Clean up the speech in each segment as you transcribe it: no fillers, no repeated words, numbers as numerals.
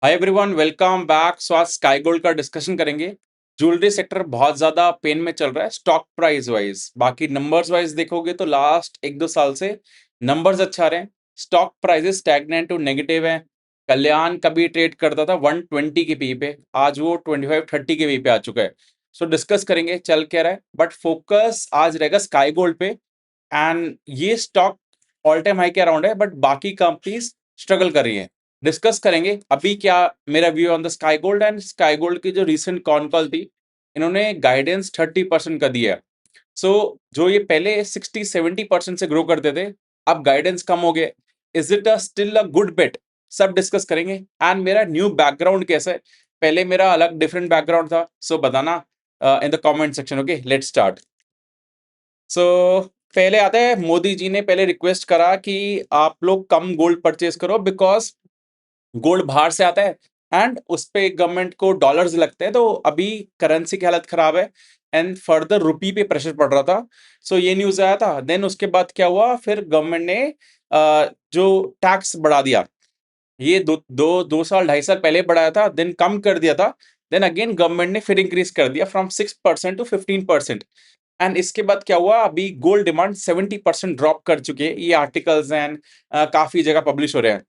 हाय everyone, welcome back. So आज Sky gold का discussion करेंगे। ज्वेलरी सेक्टर बहुत ज्यादा पेन में चल रहा है स्टॉक प्राइस वाइज। बाकी नंबर्स वाइज देखोगे तो लास्ट 1-2 साल से नंबर्स अच्छा रहे हैं। Stock prices stagnant to negative है। कल्याण कभी ट्रेड करता था 120 के पी पे, आज वो 25-30 के पी पे आ चुका है। सो डिस्कस करेंगे चल क्या रहा है, बट फोकस आज रहेगा स्काई गोल्ड पे। एंड ये स्टॉक ऑल टाइम हाई के अराउंड है, बट बाकी कंपनीज स्ट्रगल कर रही है। डिस्कस करेंगे अभी क्या मेरा view on the sky Gold. And sky gold की जो रिसेंट कॉन कॉल थी, इन्होंने गाइडेंस 30% का दिया है। सो जो ये पहले 60-70% से ग्रो करते थे, अब गाइडेंस कम हो गया। Is it still a good bet? सब डिस्कस करेंगे। एंड मेरा न्यू बैकग्राउंड कैसा है, पहले मेरा अलग डिफरेंट बैकग्राउंड था, सो बताना in the comment section. Okay, let's start. So पहले आता है, मोदी जी ने पहले रिक्वेस्ट करा कि आप लोग कम गोल्ड परचेज करो, बिकॉज गोल्ड बाहर से आता है एंड उस पे गवर्नमेंट को डॉलर्स लगते हैं। तो अभी करेंसी की हालत खराब है एंड फर्दर रुपी पे प्रेशर पड़ रहा था। सो ये न्यूज आया था। देन उसके बाद क्या हुआ, फिर गवर्नमेंट ने जो टैक्स बढ़ा दिया। ये दो साल 2.5 साल पहले बढ़ाया था, देन कम कर दिया था। देन अगेन गवर्नमेंट ने फिर इंक्रीज कर दिया फ्रॉम 6% टू 15%। एंड इसके बाद क्या हुआ, अभी गोल्ड डिमांड 70% ड्रॉप कर चुकी है। ये आर्टिकल्स एंड काफी जगह पब्लिश हो रहे हैं।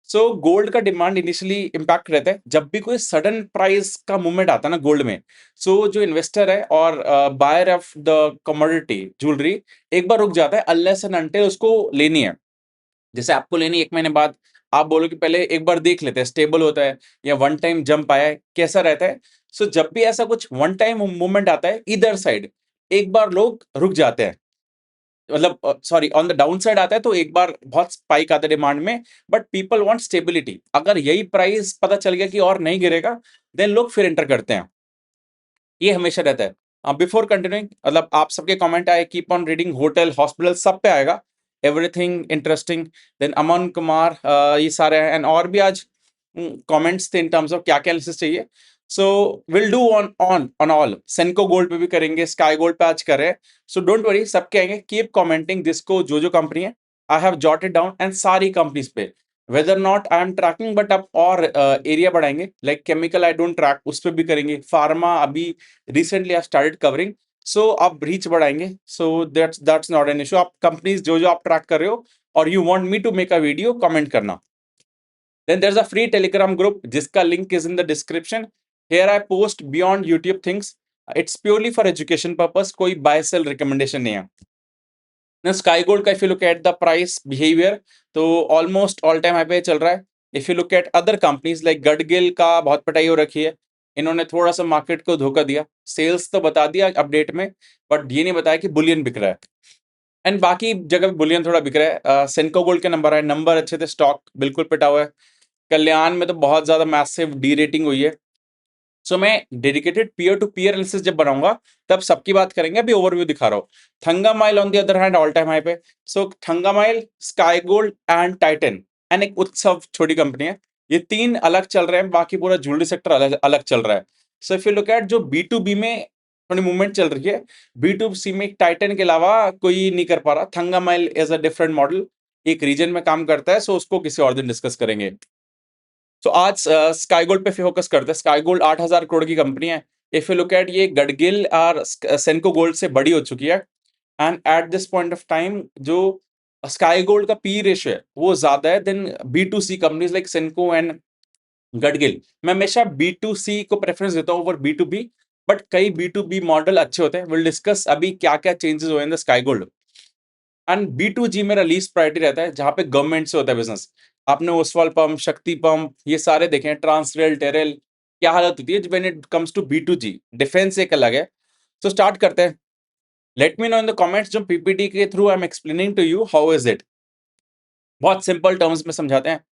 सो गोल्ड का डिमांड इनिशियली इंपैक्ट रहता है जब भी कोई सडन प्राइस का मूवमेंट आता है ना गोल्ड में। सो जो इन्वेस्टर है और buyer of the commodity jewellery एक बार रुक जाता है, अनलेस एंड अनटिल उसको लेनी है। जैसे आपको लेनी 1 महीने बाद, आप बोलो कि पहले एक बार देख लेते हैं स्टेबल होता है या वन टाइम जंप आया है, कैसा रहता है। सो जब भी ऐसा कुछ वन टाइम मूवमेंट आता है इधर साइड, एक बार लोग रुक जाते हैं। मतलब sorry, on the down side आता है तो एक बार बहुत स्पाइक आता है डिमांड में। But people want stability. अगर यही प्राइस पता चल गया कि और नहीं गिरेगा, देन लोग फिर एंटर करते हैं। ये हमेशा रहता है। बिफोर कंटिन्यूइंग, मतलब आप सबके कमेंट आए, keep on reading, hotel hospital सब पे आएगा, everything interesting. Then Aman Kumar, ये सारे हैं। एंड और भी आज कमेंट्स थे इन टर्म्स ऑफ क्या क्या एनालिसिस चाहिए। So will do on on on all. सेनको gold पे भी करेंगे, स्काई गोल्ड पे आज कर रहे हैं। सो डोंट वरी, सबके आएंगे। कीप कमेंटिंग जिसको जो कंपनी है, I have jotted down. And सारी कंपनीज पे whether not I am tracking, but अब और एरिया बढ़ाएंगे। Like chemical I don't track, उस पर भी करेंगे। फार्मा अभी recently I started covering, so आप रीच बढ़ाएंगे। So that's not an issue. आप कंपनीज जो आप ट्रैक कर रहे हो और you want me to make a video, comment करना। Then there is a free Telegram group जिसका link is in the description. Here I post beyond YouTube things. It's purely for education purpose, कोई bye cell recommendation नहीं है। ना sky gold का if you look at the price behaviour, तो almost all time high पे चल रहा है। If you look at other companies like Gadgil का बहुत पिटाई हो रखी है। इन्होंने थोड़ा सा मार्केट को धोखा दिया। सेल्स तो बता दिया अपडेट में, बट ये नहीं बताया कि बुलियन बिक रहा है। एंड बाकी जगह बुलियन थोड़ा बिक रहा है। सेंको गोल्ड के नंबर है, नंबर अच्छे थे, स्टॉक बिल्कुल पिटा हुआ है। कल्याण में तो बहुत ज्यादा मैसिव डी रेटिंग हुई है। सो मैं dedicated peer to peer analysis जब बनाऊंगा तब सबकी बात करेंगे। अभी ओवरव्यू दिखा रहा हूँ। Thangamayil on the other hand all time high पे। So Thangamayil, Sky Gold and Titan and एक उत्सव छोटी कंपनी है, ये तीन अलग चल रहे हैं। बाकी पूरा ज्वेलरी सेक्टर अलग अलग चल रहा है। So if you look at जो B2B में थोड़ी मूवमेंट चल रही है, B2C में टाइटन के अलावा कोई नहीं कर पा रहा। थंगामाइल इज अ डिफरेंट मॉडल, एक रीजन में काम करता है। सो उसको किसी और दिन डिस्कस करेंगे। तो आज स्काई गोल्ड पे फोकस करते हैं। स्काई गोल्ड 8,000 करोड़ की कंपनी है। इफ यू लुक एट, ये गडगिल और सेनको गोल्ड से बड़ी हो चुकी है। And at this point of time जो स्काई गोल्ड का पी रेशियो है वो ज्यादा है then B2C companies like Senco and Gadgil. मैं हमेशा B2C को प्रेफरेंस देता हूँ ओवर B2B, बट कई B2B मॉडल अच्छे होते हैं। विल डिस्कस अभी क्या क्या चेंजेस हुए in the sky Gold. And B2G मेरा लीस्ट प्रायोरिटी रहता है, जहां पे गवर्नमेंट से होता है बिजनेस। आपने ओसवाल पंप, शक्ति पंप, ये सारे देखे हैं, ट्रांसरेल, टेरेल। क्या हालत होती है when it comes to B2G। Defence एक अलग है। तो स्टार्ट करते हैं। Let me know in the comments, जो PPT के through I am explaining to you, how is it. बहुत सिंपल टर्म्स में समझाते हैं।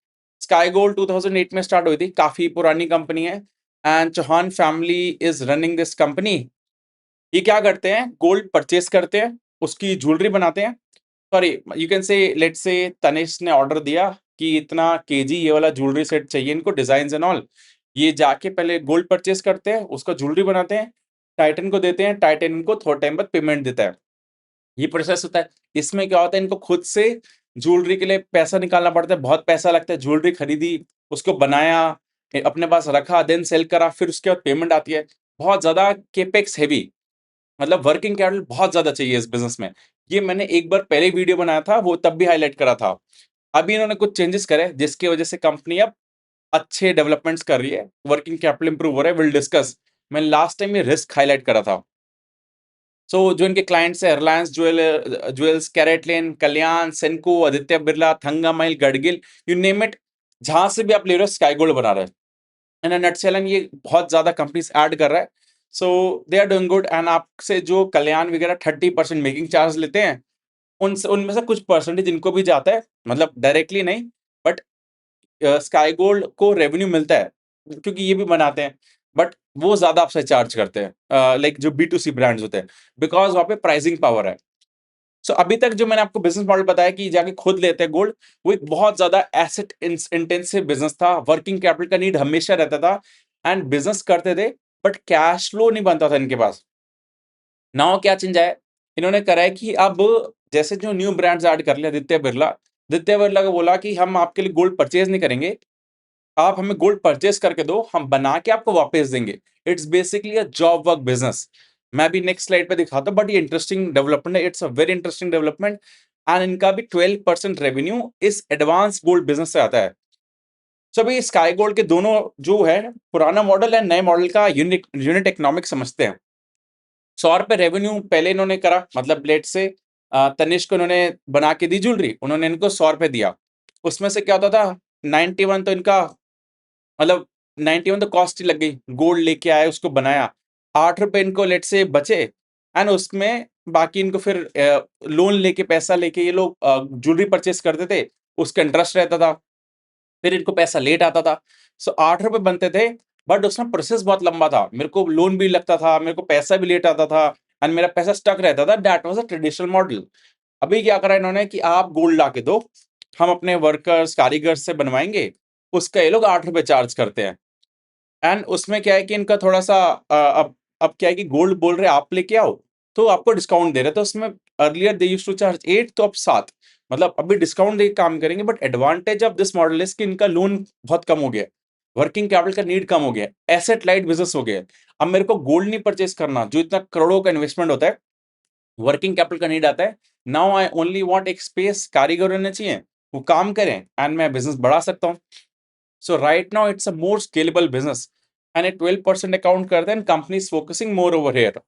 स्काई गोल्ड 2008 में स्टार्ट हुई थी, काफी पुरानी कंपनी है। And Chauhan family is running this company. ये क्या करते हैं, गोल्ड परचेस करते हैं, उसकी ज्वेलरी बनाते हैं। Sorry, you can say, let's say Tanishq ने ऑर्डर दिया कि इतना केजी ये वाला ज्वेलरी सेट चाहिए इनको, डिजाइन एंड ऑल। ये जाके पहले गोल्ड परचेस करते हैं, उसका ज्वेलरी बनाते हैं, टाइटन को देते हैं, टाइटन इनको थोड़ा टाइम बाद पेमेंट देता है। ये प्रोसेस होता है। इसमें क्या होता है, इनको खुद से ज्वेलरी के लिए पैसा निकालना पड़ता है, बहुत पैसा लगता है, ज्वेलरी खरीदी, उसको बनाया, अपने पास रखा, देन सेल करा, फिर उसके बाद पेमेंट आती है, बहुत ज़्यादा केपेक्स हेवी, मतलब वर्किंग कैपिटल बहुत ज़्यादा चाहिए इस बिज़नेस में। ये मैंने एक बार पहले वीडियो बनाया था, वो तब भी हाइलाइट करा था। अभी इन्होंने कुछ चेंजेस करे, जिसकी वजह से कंपनी अब अच्छे डेवलपमेंट्स कर रही है, वर्किंग कैपिटल इंप्रूव हो रहा है, विल डिस्कस। मैंने लास्ट टाइम ये रिस्क हाइलाइट करा था। जो इनके क्लाइंट्स है, Reliance Jewels, CaratLane, Kalyan, Senco, Aditya Birla, Thangamayil, Gadgil, you name it, जहां से भी आप ले रहे हो स्काई गोल्ड बना रहे हैं। इन अ नटसेल, एंड ये बहुत ज्यादा कंपनीज ऐड कर रहा है, so they are doing good. And आपसे जो कल्याण वगैरह 30% मेकिंग चार्ज लेते हैं, उनमें से कुछ परसेंटेज इनको भी जाता है, मतलब डायरेक्टली नहीं, बट स्काई गोल्ड को रेवेन्यू मिलता है क्योंकि ये भी बनाते हैं, बट वो ज्यादा आपसे चार्ज करते हैं, लाइक जो B2C ब्रांड्स होते हैं, बिकॉज वहां पे प्राइसिंग पावर है। अभी तक जो मैंने आपको बिजनेस मॉडल बताया कि जाके खुद लेते हैं गोल्ड, वो एक बहुत ज्यादा एसेट इंटेंसिव बिजनेस था, वर्किंग कैपिटल का नीड हमेशा रहता था, एंड बिजनेस करते थे, बट कैश फ्लो नहीं बनता था इनके पास। नाउ क्या चेंज आया, इन्होंने करा है कि अब जैसे जो न्यू ब्रांड्स ऐड कर लिया, आदित्य बिरला को बोला कि हम आपके लिए गोल्ड परचेज नहीं करेंगे, आप हमें गोल्ड परचेज करके दो, हम बना के आपको वापस देंगे। It's basically a job work business. मैं भी नेक्स्ट स्लाइड पे दिखाता हूं, बट ये इंटरेस्टिंग डेवलपमेंट है, it's a very interesting development. And इनका भी 12% रेवेन्यू इस एडवांस गोल्ड बिजनेस से आता है। अभी स्काई गोल्ड के दोनों जो है, पुराना मॉडल है, नए मॉडल का यूनिट यूनिट इकोनॉमिक समझते हैं। 100 रुपए रेवेन्यू पहले इन्होंने करा, मतलब लेट से तनिष्क को इन्होंने बना के दी ज्वेलरी, उन्होंने इनको 100 रुपए दिया। उसमें से क्या होता था, 91 तो इनका, मतलब 91 तो कॉस्ट ही लग गई, गोल्ड लेके आए, उसको बनाया, 8 रुपए इनको लेट से बचे, एंड उसमें बाकी इनको फिर लोन लेके, पैसा लेके ये लोग ज्वेलरी परचेस करते थे, उसका इंटरेस्ट रहता था, फिर इनको पैसा लेट आता था। 8 रुपए बनते थे, बट उसमें प्रोसेस बहुत लंबा था, मेरे को लोन भी लगता था, मेरे को पैसा भी लेट आता था, एंड मेरा पैसा स्टक रहता था। That was a traditional model. अभी क्या करा इन्होंने कि आप गोल्ड ला के दो, हम अपने वर्कर्स, कारीगर से बनवाएंगे, उसका ये लोग 8 रुपए चार्ज करते हैं। एंड उसमें क्या है कि इनका थोड़ा-सा अब क्या है कि गोल्ड बोल रहे हैं आप लेके आओ, तो आपको डिस्काउंट दे रहे हैं। तो उसमें earlier they used to charge 8, तो अब 7, मतलब अभी डिस्काउंट देके काम करेंगे, but advantage of this model is कि इनका लोन बहुत कम हो गया है, वर्किंग कैपिटल का नीड कम हो गया है, एसेट लाइट बिज़नेस हो गया है। अब मेरे को गोल्ड नहीं परचेज़ करना, जो इतना करोड़ों का इन्वेस्टमेंट होता है, वर्किंग कैपिटल का नीड आता है। नाउ आई ओनली वांट एक स्पेस, कारीगर होने चाहिए, वो काम करें, एंड मैं बिज़नेस बढ़ा सकता हूँ। right now it's a more scalable business, and a 12% account करते हैं, company is focusing more over here.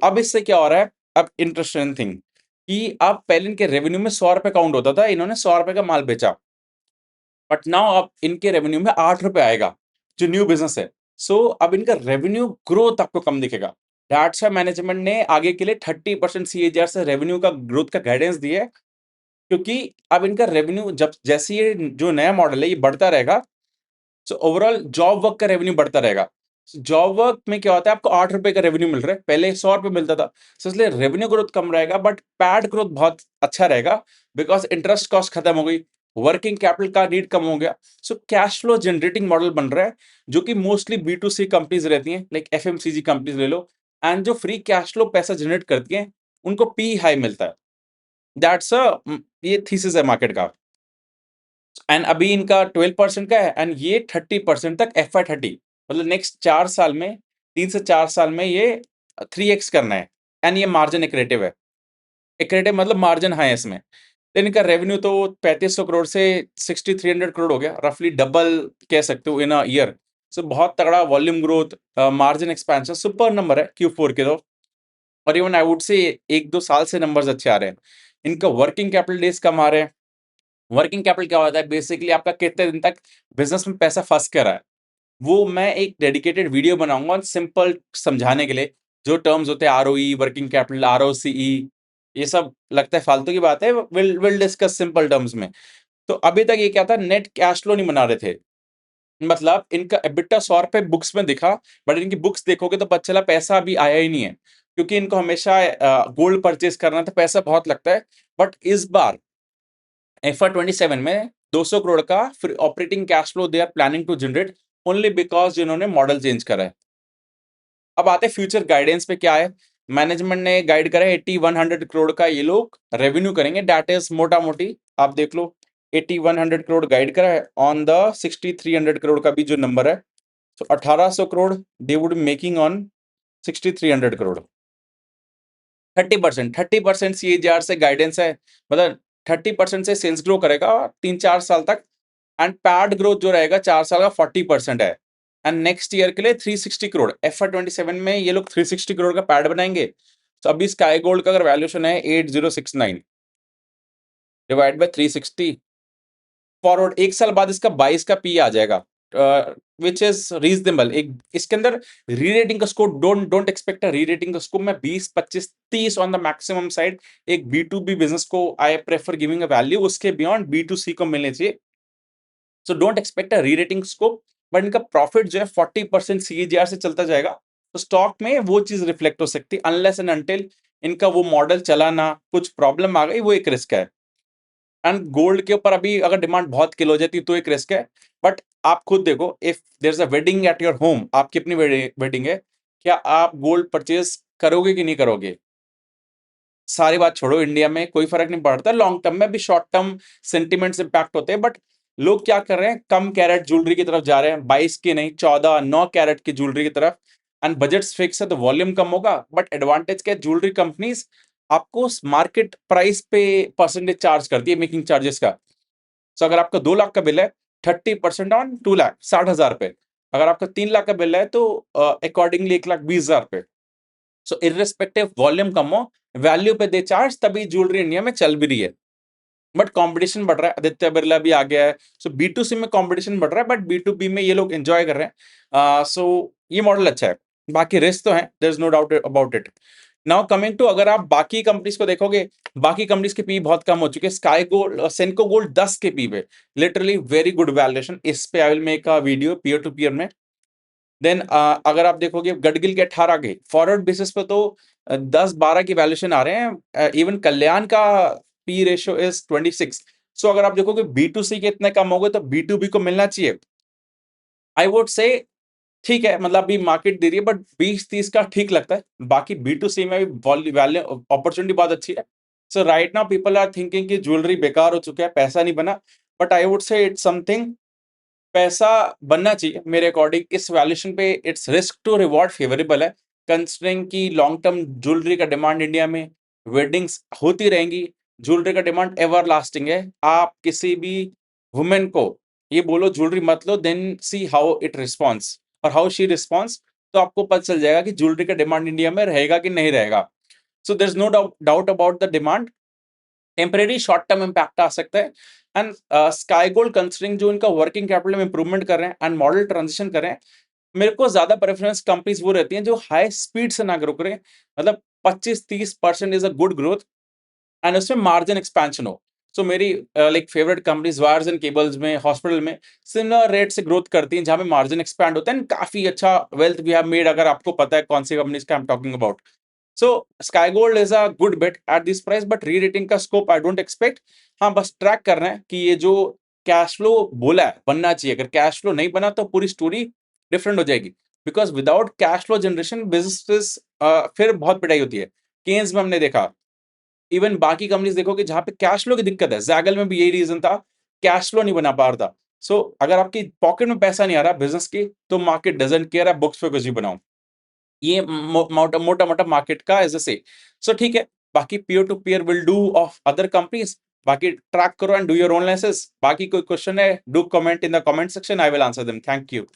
अब इससे क्या हो रहा है, अब इंटरेस्टिंग थिंग कि अब पहले इनके रेवेन्यू में 100 रुपए काउंट होता था, इन्होंने 100 रुपए का माल बेचा, बट नाउ अब इनके रेवेन्यू में 8 रुपए आएगा, जो न्यू बिजनेस है। अब इनका रेवेन्यू ग्रोथ आपको कम दिखेगा। दैट्स व्हाई मैनेजमेंट ने आगे के लिए 30% CAGR से रेवेन्यू का ग्रोथ का गाइडेंस दिया है, क्योंकि अब इनका रेवेन्यू जब जैसे ये जो नया मॉडल है ये बढ़ता रहेगा, ओवरऑल जॉब वर्क का रेवेन्यू बढ़ता रहेगा। जॉब वर्क में क्या होता है, आपको 8 रुपए का रेवेन्यू मिल रहा है, पहले 100 रुपए मिलता था। इसलिए रेवेन्यू ग्रोथ कम रहेगा, बट पैड ग्रोथ बहुत अच्छा रहेगा, बिकॉज इंटरेस्ट कॉस्ट खत्म हो गई, वर्किंग कैपिटल का नीड कम हो गया। कैश फ्लो जनरेटिंग मॉडल बन रहा है, जो कि मोस्टली B2C कंपनीज रहती हैं, लाइक FMCG कंपनीज ले लो, एंड जो फ्री कैश फ्लो पैसा जनरेट करती हैं, उनको पी हाई मिलता है। दैट्स अ ये थीसिस है मार्केट का। एंड अभी इनका 12% का है, एंड ये 30% तक FY30, मतलब नेक्स्ट 4 साल में, 3 से 4 साल में ये 3x करना है, एंड ये मार्जिन एक्रेटिव है। एक्रेटिव मतलब मार्जिन हाई है इसमें। तो इनका रेवेन्यू तो 3500 करोड़ से 6300 करोड़ हो गया, रफली डबल कह सकते हो इन अ ईयर। बहुत तगड़ा volume growth, margin expansion, super number है Q4 के तो। और इवन आई वुड से 1-2 साल से नंबर्स अच्छे आ रहे हैं। इनका वर्किंग कैपिटल डेज कम आ रहे हैं। वर्किंग कैपिटल क्या होता है, बेसिकली आपका कितने दिन तक बिजनेस में पैसा फंस के रहा है, वो मैं एक डेडिकेटेड वीडियो बनाऊंगा सिंपल समझाने के लिए। जो टर्म्स होते हैं, ROE, वर्किंग कैपिटल, ROCE, ये सब लगता है फालतू की बात है, will will discuss simple terms में। तो अभी तक ये क्या था, नेट कैश फ्लो नहीं बना रहे थे, मतलब इनका EBITDA 100 रुपए बुक्स में दिखा, बट इनकी बुक्स देखोगे तो पता चला पैसा अभी आया ही नहीं है, क्योंकि इनको हमेशा गोल्ड परचेज करना था, पैसा बहुत लगता है। बट इस बार FY27 में 200 करोड़ का फिर operating cash flow they are planning to generate, only because जिन्होंने मॉडल चेंज करा है। अब आते हैं फ्यूचर गाइडेंस पे क्या है। मैनेजमेंट ने गाइड करा है 80-100 करोड़ का ये लोग रेवेन्यू करेंगे, दैट इज मोटा मोटी आप देख लो 80-100 करोड़ गाइड करा है ऑन द 6300 करोड़ का भी जो नंबर है, तो 1800 crore they would making on 6300 crore. 30% CAGR से गाइडेंस है, मतलब 30% से सेल्स ग्रो करेगा 3-4 साल तक, एंड पैड ग्रोथ जो रहेगा 4 साल का 40% है। एंड नेक्स्ट ईयर के लिए 360 करोड़ FY27 में ये लोग 360 करोड़ का पैड बनाएंगे। तो अभी स्काई गोल्ड का अगर वैल्यूएशन है 8069 डिवाइड बाय 360, फॉरवर्ड एक साल बाद इसका 22 का पी आ जाएगा, विच इज रीजनेबल। एक इसके अंदर री-रेटिंग का स्कोप डोंट एक्सपेक्ट अ री-रेटिंग का स्कोप, मैं 20 25 30 ऑन द मैक्सिमम साइड एक B2B बिजनेस को I prefer giving a value, उसके बियॉन्ड B2C को मिलने चाहिए। So don't expect a rerating scope, but इनका प्रॉफिट जो है 40% CAGR से चलता जाएगा, तो स्टॉक में वो चीज रिफ्लेक्ट हो सकती है अनलेस एंड अनटिल इनका वो मॉडल चलाना कुछ प्रॉब्लम आ गई, वो एक रिस्क है। एंड गोल्ड के ऊपर अभी अगर डिमांड बहुत किल हो जाती है तो एक रिस्क है, बट आप खुद देखो, if there is a wedding at your home, आपकी अपनी वेडिंग है, क्या आप गोल्ड परचेज करोगे कि नहीं करोगे? सारी बात छोड़ो, इंडिया में कोई फर्क नहीं पड़ता, लॉन्ग टर्म में भी शॉर्ट टर्म सेंटिमेंट्स इंपैक्ट होते हैं, बट लोग क्या कर रहे हैं, कम कैरेट ज्वेलरी की तरफ जा रहे हैं, 22 की नहीं 14 9 कैरेट की ज्वेलरी की तरफ, एंड बजट्स फिक्स है तो वॉल्यूम कम होगा, बट एडवांटेज क्या है, ज्वेलरी कंपनीज आपको मार्केट प्राइस पे परसेंटेज चार्ज करती है मेकिंग चार्जेस का। सो अगर आपका 2 लाख का बिल है, 30% ऑन 2 लाख 60,000 पे, अगर आपका 3 लाख का बिल है तो अकॉर्डिंगली 1,20,000 पे। सो इररिस्पेक्टिव वॉल्यूम कम हो, वैल्यू पे दे चार्ज, तभी ज्वेलरी इंडिया में चल भी रही है। बट कंपटीशन बढ़ रहा है, आदित्य बिरला भी आ गया है, सो B2C में कंपटीशन बढ़ रहा है, बट B2B में ये लोग एंजॉय कर रहे हैं। सो ये मॉडल अच्छा है, बाकी रिस्क तो है, there is no doubt about it. Now coming to, अगर आप बाकी कंपनीज को देखोगे, बाकी कंपनीज के पी बहुत कम हो चुके हैं, स्काई गोल्ड सेनको गोल्ड 10 के पी पे, लिटरली वेरी गुड वैल्यूएशन, इस पे I will make a video peer to peer में। देन अगर आप देखोगे गडगिल के 18 के फॉरवर्ड बेसिस पे तो 10-12 की वैल्यूएशन आ रहे हैं, इवन कल्याण का पी रेशियो इज 26। सो अगर आप देखोगे B2C के इतने कम हो गए तो B2B को मिलना चाहिए, आई वुड से ठीक है, मतलब अभी मार्केट दे रही है, बट 20-30 का ठीक लगता है, बाकी B2C में भी वैल्यू अपॉर्चुनिटी बहुत अच्छी है। So right now people are thinking कि ज्वेलरी बेकार हो चुका है, पैसा नहीं बना, but I would say it's something, पैसा बनना चाहिए मेरे अकॉर्डिंग इस वैल्यूएशन पे, it's risk to reward favourable है, कंसिडरिंग कि लॉन्ग टर्म ज्वेलरी का डिमांड इंडिया में, वेडिंग्स होती रहेंगी, ज्वेलरी का डिमांड एवर लास्टिंग है। आप किसी भी वुमेन को ये बोलो ज्वेलरी मत लो, then see how it response और हाउ शी रिस्पॉन्स, तो आपको पता चल जाएगा कि ज्वेलरी का डिमांड इंडिया में रहेगा कि नहीं रहेगा। So there is no doubt about the demand, temporary short term impact आ सकता है। एंड स्काई गोल्ड कंसिडरिंग जो इनका वर्किंग कैपिटल में इंप्रूवमेंट कर रहे हैं एंड मॉडल ट्रांजिशन कर रहे हैं, मेरे को ज्यादा प्रेफरेंस कंपनीज वो रहती हैं जो हाई स्पीड से ना ग्रो करें, मतलब 25-30% is a good growth, and उसमें मार्जिन एक्सपेंशन हो। सो मेरी like favourite companies wires and cables में, हॉस्पिटल में सिमिलर रेट से ग्रोथ करती हैं, जहां पे मार्जिन एक्सपैंड होता है एंड काफी अच्छा वेल्थ वी हैव मेड, अगर आपको पता है कौन सी कंपनीज का I am talking about. So sky gold is a good bet at this price, but re rating का स्कोप आई डोंट एक्सपेक्ट। हाँ, बस ट्रैक कर रहे हैं कि ये जो कैश फ्लो बोला है बनना चाहिए, अगर कैश फ्लो नहीं बना तो पूरी स्टोरी डिफरेंट हो जाएगी, because without cash flow generation business फिर बहुत पिटाई होती है। केन्स में हमने देखा, इवन बाकी कंपनीज देखोगे जहां पे कैश फ्लो की दिक्कत है, जैगल में भी यही रीजन था, कैश फ्लो नहीं बना पा रहा था। सो अगर आपकी पॉकेट में पैसा नहीं आ रहा बिजनेस की, तो मार्केट डजंट केयर, आप बुक्स पे कुछ भी बनाओ, ये मोटा मोटा मार्केट का एज से। सो ठीक है, बाकी peer to peer will do of other companies, बाकी ट्रैक करो and do your own analysis. बाकी कोई क्वेश्चन है, do comment in the comment section, I will answer them. Thank you.